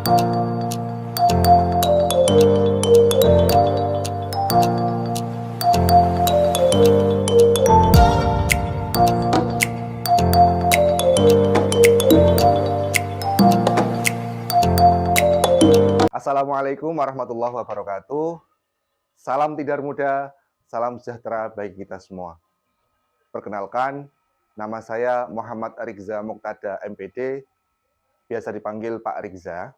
Assalamualaikum warahmatullahi wabarakatuh. Salam tidar muda, salam sejahtera bagi kita semua. Perkenalkan, nama saya Muhammad Rikza Muqtada MPD, biasa dipanggil Pak Rikza.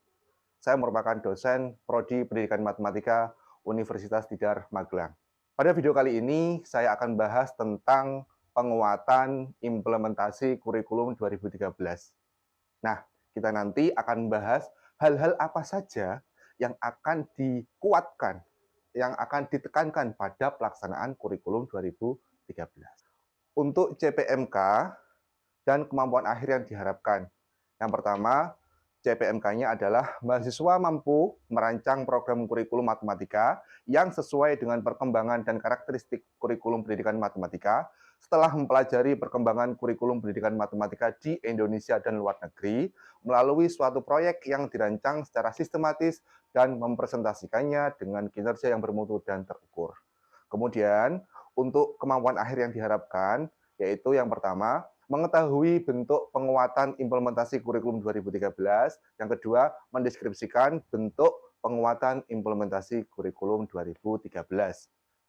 Saya merupakan dosen Prodi Pendidikan Matematika Universitas Tidar Magelang. Pada video kali ini, saya akan bahas tentang penguatan implementasi kurikulum 2013. Nah, kita nanti akan bahas hal-hal apa saja yang akan dikuatkan, yang akan ditekankan pada pelaksanaan kurikulum 2013. Untuk CPMK dan kemampuan akhir yang diharapkan. Yang pertama, CPMK-nya adalah mahasiswa mampu merancang program kurikulum matematika yang sesuai dengan perkembangan dan karakteristik kurikulum pendidikan matematika setelah mempelajari perkembangan kurikulum pendidikan matematika di Indonesia dan luar negeri melalui suatu proyek yang dirancang secara sistematis dan mempresentasikannya dengan kinerja yang bermutu dan terukur. Kemudian, untuk kemampuan akhir yang diharapkan, yaitu yang pertama, mengetahui bentuk penguatan implementasi kurikulum 2013. Yang kedua, mendeskripsikan bentuk penguatan implementasi kurikulum 2013.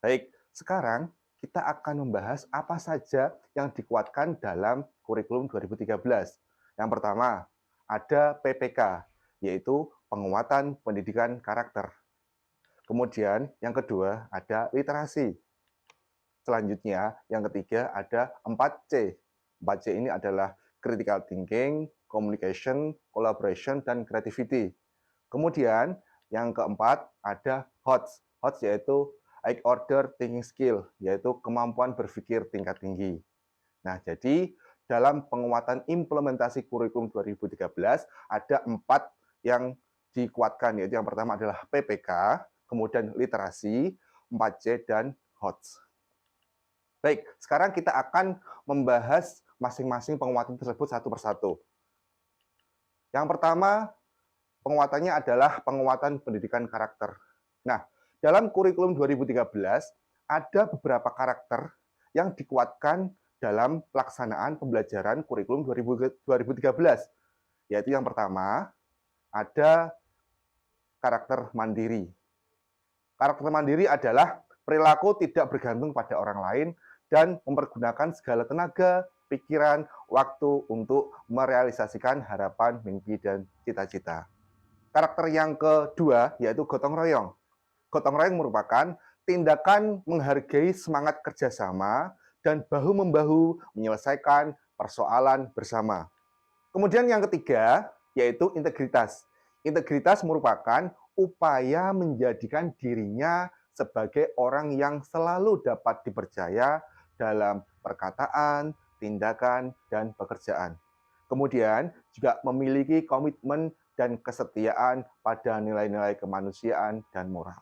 Baik, sekarang kita akan membahas apa saja yang dikuatkan dalam kurikulum 2013. Yang pertama, ada PPK, yaitu penguatan pendidikan karakter. Kemudian, yang kedua, ada literasi. Selanjutnya, yang ketiga ada 4C. 4C ini adalah critical thinking, communication, collaboration, dan creativity. Kemudian, yang keempat ada HOTS. HOTS yaitu High Order Thinking Skill, yaitu kemampuan berpikir tingkat tinggi. Nah, jadi dalam penguatan implementasi kurikulum 2013 ada 4 yang dikuatkan, yaitu yang pertama adalah PPK, kemudian literasi, 4C, dan HOTS. Baik, sekarang kita akan membahas masing-masing penguatan tersebut satu persatu. Yang pertama, penguatannya adalah penguatan pendidikan karakter. Nah, dalam kurikulum 2013, ada beberapa karakter yang dikuatkan dalam pelaksanaan pembelajaran kurikulum 2013. Yaitu yang pertama, ada karakter mandiri. Karakter mandiri adalah perilaku tidak bergantung pada orang lain dan mempergunakan segala tenaga, pikiran, waktu untuk merealisasikan harapan, mimpi, dan cita-cita. Karakter yang kedua yaitu gotong royong. Gotong royong merupakan tindakan menghargai semangat kerjasama dan bahu-membahu menyelesaikan persoalan bersama. Kemudian yang ketiga yaitu integritas. Integritas merupakan upaya menjadikan dirinya sebagai orang yang selalu dapat dipercaya dalam perkataan, tindakan, dan pekerjaan. Kemudian juga memiliki komitmen dan kesetiaan pada nilai-nilai kemanusiaan dan moral.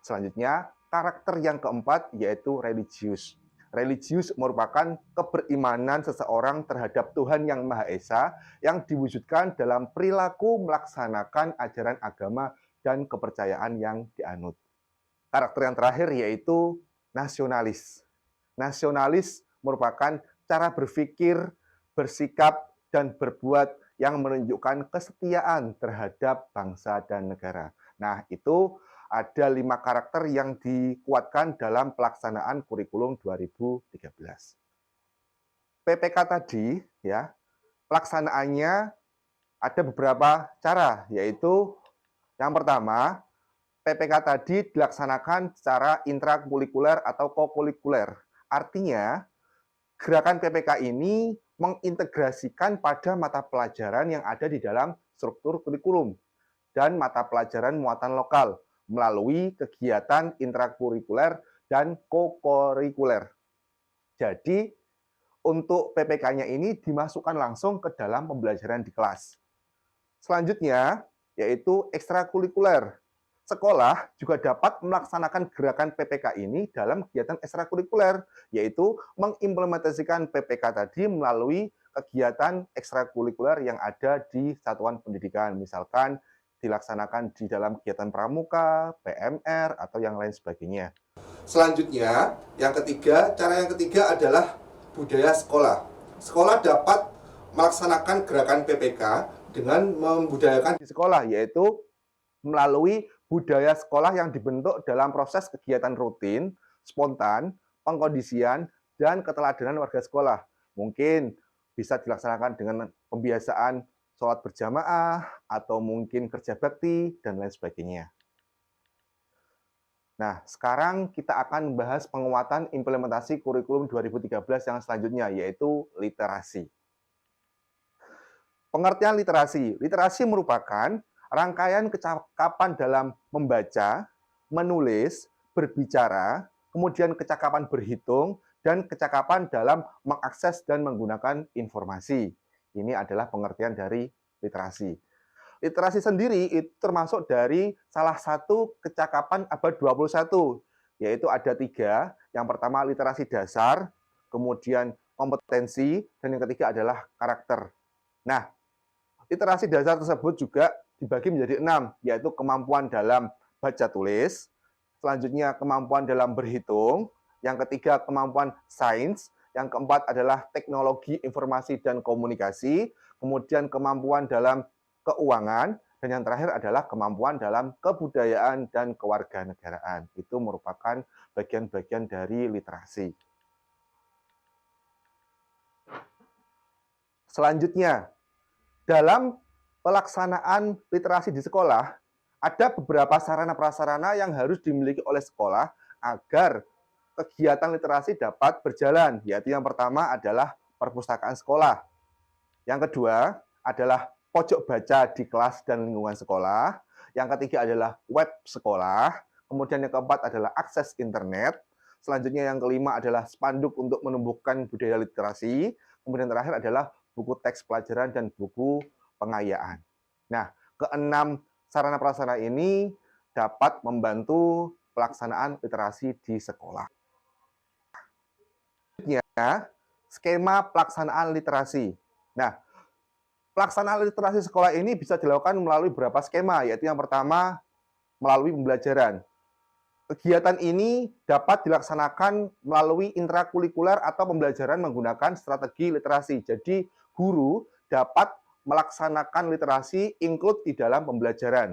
Selanjutnya, karakter yang keempat yaitu religius. Religius merupakan keberimanan seseorang terhadap Tuhan Yang Maha Esa yang diwujudkan dalam perilaku melaksanakan ajaran agama dan kepercayaan yang dianut. Karakter yang terakhir yaitu nasionalis. Nasionalis merupakan cara berpikir, bersikap, dan berbuat yang menunjukkan kesetiaan terhadap bangsa dan negara. Nah, itu ada 5 karakter yang dikuatkan dalam pelaksanaan kurikulum 2013. PPK tadi, ya, pelaksanaannya ada beberapa cara, yaitu yang pertama, PPK tadi dilaksanakan secara intrakurikuler atau kokurikuler. Artinya, gerakan PPK ini mengintegrasikan pada mata pelajaran yang ada di dalam struktur kurikulum dan mata pelajaran muatan lokal melalui kegiatan intrakurikuler dan kokurikuler. Jadi, untuk PPK-nya ini dimasukkan langsung ke dalam pembelajaran di kelas. Selanjutnya, yaitu ekstrakurikuler. Sekolah juga dapat melaksanakan gerakan PPK ini dalam kegiatan ekstrakurikuler, yaitu mengimplementasikan PPK tadi melalui kegiatan ekstrakurikuler yang ada di satuan pendidikan. Misalkan dilaksanakan di dalam kegiatan pramuka, PMR, atau yang lain sebagainya. Selanjutnya, cara yang ketiga adalah budaya sekolah. Sekolah dapat melaksanakan gerakan PPK dengan membudayakan di sekolah, yaitu melalui budaya sekolah yang dibentuk dalam proses kegiatan rutin, spontan, pengkondisian, dan keteladanan warga sekolah. Mungkin bisa dilaksanakan dengan pembiasaan sholat berjamaah, atau mungkin kerja bakti, dan lain sebagainya. Nah, sekarang kita akan membahas penguatan implementasi kurikulum 2013 yang selanjutnya, yaitu literasi. Pengertian literasi. Literasi merupakan rangkaian kecakapan dalam membaca, menulis, berbicara, kemudian kecakapan berhitung, dan kecakapan dalam mengakses dan menggunakan informasi. Ini adalah pengertian dari literasi. Literasi sendiri itu termasuk dari salah satu kecakapan abad 21, yaitu ada 3. Yang pertama literasi dasar, kemudian kompetensi, dan yang ketiga adalah karakter. Nah, literasi dasar tersebut juga dibagi menjadi 6, yaitu kemampuan dalam baca tulis, selanjutnya kemampuan dalam berhitung, yang ketiga kemampuan sains, yang keempat adalah teknologi informasi dan komunikasi, kemudian kemampuan dalam keuangan, dan yang terakhir adalah kemampuan dalam kebudayaan dan kewarganegaraan. Itu merupakan bagian-bagian dari literasi. Selanjutnya, dalam pelaksanaan literasi di sekolah, ada beberapa sarana-prasarana yang harus dimiliki oleh sekolah agar kegiatan literasi dapat berjalan, yaitu yang pertama adalah perpustakaan sekolah. Yang kedua adalah pojok baca di kelas dan lingkungan sekolah. Yang ketiga adalah web sekolah. Kemudian yang keempat adalah akses internet. Selanjutnya yang kelima adalah spanduk untuk menumbuhkan budaya literasi. Kemudian terakhir adalah buku teks pelajaran dan buku pengayaan. Nah, keenam sarana prasarana ini dapat membantu pelaksanaan literasi di sekolah. Selanjutnya, skema pelaksanaan literasi. Nah, pelaksanaan literasi sekolah ini bisa dilakukan melalui beberapa skema, yaitu yang pertama, melalui pembelajaran. Kegiatan ini dapat dilaksanakan melalui intrakurikuler atau pembelajaran menggunakan strategi literasi. Jadi, guru dapat melaksanakan literasi include di dalam pembelajaran.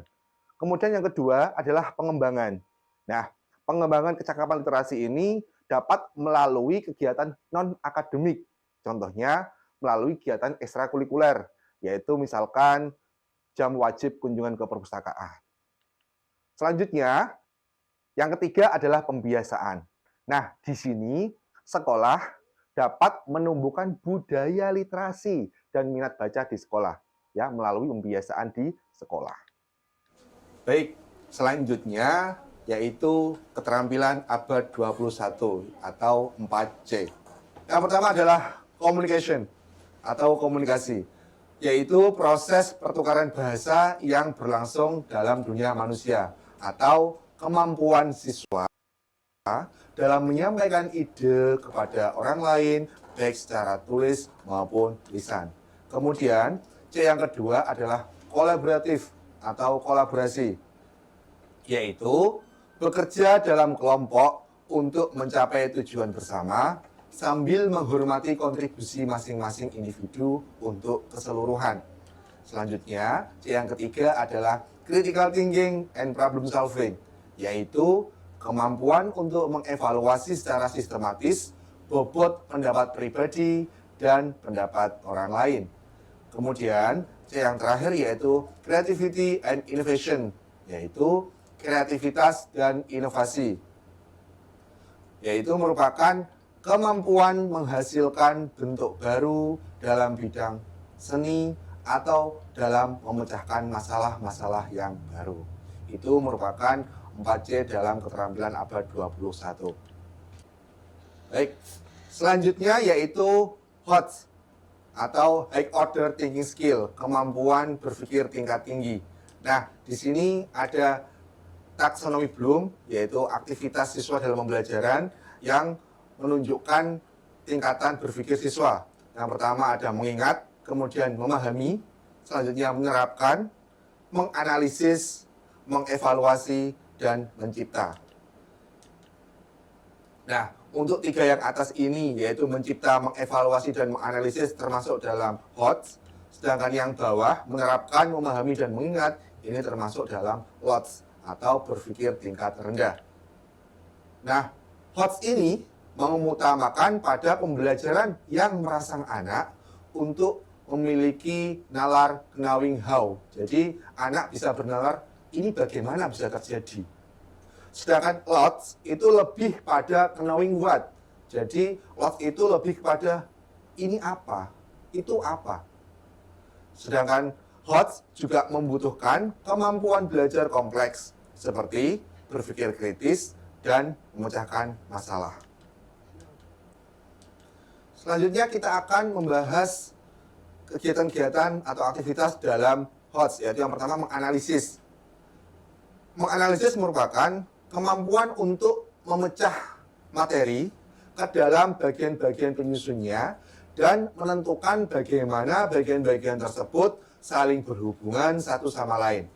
Kemudian yang kedua adalah pengembangan. Nah, pengembangan kecakapan literasi ini dapat melalui kegiatan non-akademik. Contohnya, melalui kegiatan ekstrakurikuler, yaitu misalkan jam wajib kunjungan ke perpustakaan. Selanjutnya, yang ketiga adalah pembiasaan. Nah, di sini sekolah dapat menumbuhkan budaya literasi dan minat baca di sekolah, ya, melalui pembiasaan di sekolah. Baik, selanjutnya yaitu keterampilan abad 21 atau 4C. Yang pertama adalah communication atau komunikasi, yaitu proses pertukaran bahasa yang berlangsung dalam dunia manusia atau kemampuan siswa dalam menyampaikan ide kepada orang lain, baik secara tulis maupun lisan. Kemudian, C yang kedua adalah kolaboratif atau kolaborasi, yaitu bekerja dalam kelompok untuk mencapai tujuan bersama sambil menghormati kontribusi masing-masing individu untuk keseluruhan. Selanjutnya, C yang ketiga adalah critical thinking and problem solving, yaitu kemampuan untuk mengevaluasi secara sistematis bobot pendapat pribadi dan pendapat orang lain. Kemudian, C yang terakhir yaitu creativity and innovation, yaitu kreativitas dan inovasi, yaitu merupakan kemampuan menghasilkan bentuk baru dalam bidang seni atau dalam memecahkan masalah-masalah yang baru. Itu merupakan 4C dalam keterampilan abad 21. Baik, selanjutnya yaitu HOTS atau High Order Thinking Skill, kemampuan berpikir tingkat tinggi. Nah, di sini ada taksonomi Bloom, yaitu aktivitas siswa dalam pembelajaran yang menunjukkan tingkatan berpikir siswa. Yang pertama ada mengingat, kemudian memahami, selanjutnya menerapkan, menganalisis, mengevaluasi, dan mencipta. Nah, untuk 3 yang atas ini, yaitu mencipta, mengevaluasi, dan menganalisis termasuk dalam HOTS, sedangkan yang bawah, menerapkan, memahami, dan mengingat, ini termasuk dalam LOTS, atau berpikir tingkat rendah. Nah, HOTS ini mengutamakan pada pembelajaran yang merangsang anak untuk memiliki nalar knowing how. Jadi, anak bisa bernalar, ini bagaimana bisa terjadi. Sedangkan LOTS itu lebih pada knowing what. Jadi, LOTS itu lebih kepada ini apa, itu apa. Sedangkan HOTS juga membutuhkan kemampuan belajar kompleks, seperti berpikir kritis dan memecahkan masalah. Selanjutnya kita akan membahas kegiatan-kegiatan atau aktivitas dalam HOTS, yaitu yang pertama menganalisis. Menganalisis merupakan kemampuan untuk memecah materi ke dalam bagian-bagian penyusunnya dan menentukan bagaimana bagian-bagian tersebut saling berhubungan satu sama lain.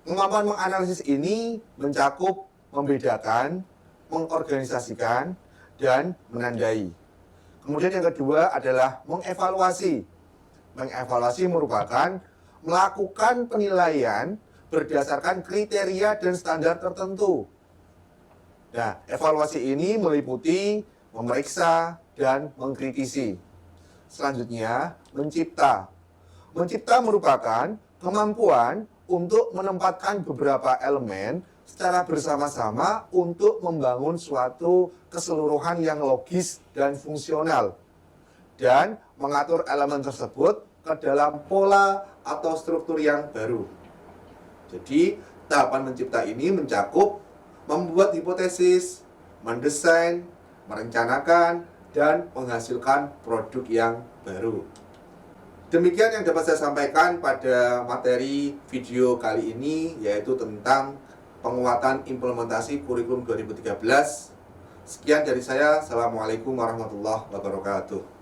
Kemampuan menganalisis ini mencakup membedakan, mengorganisasikan, dan menandai. Kemudian yang kedua adalah mengevaluasi. Mengevaluasi merupakan melakukan penilaian berdasarkan kriteria dan standar tertentu. Nah, evaluasi ini meliputi memeriksa dan mengkritisi. Selanjutnya, mencipta. Mencipta merupakan kemampuan untuk menempatkan beberapa elemen secara bersama-sama untuk membangun suatu keseluruhan yang logis dan fungsional, dan mengatur elemen tersebut ke dalam pola atau struktur yang baru. Jadi, tahapan mencipta ini mencakup membuat hipotesis, mendesain, merencanakan, dan menghasilkan produk yang baru. Demikian yang dapat saya sampaikan pada materi video kali ini, yaitu tentang penguatan implementasi kurikulum 2013. Sekian dari saya. Assalamualaikum warahmatullahi wabarakatuh.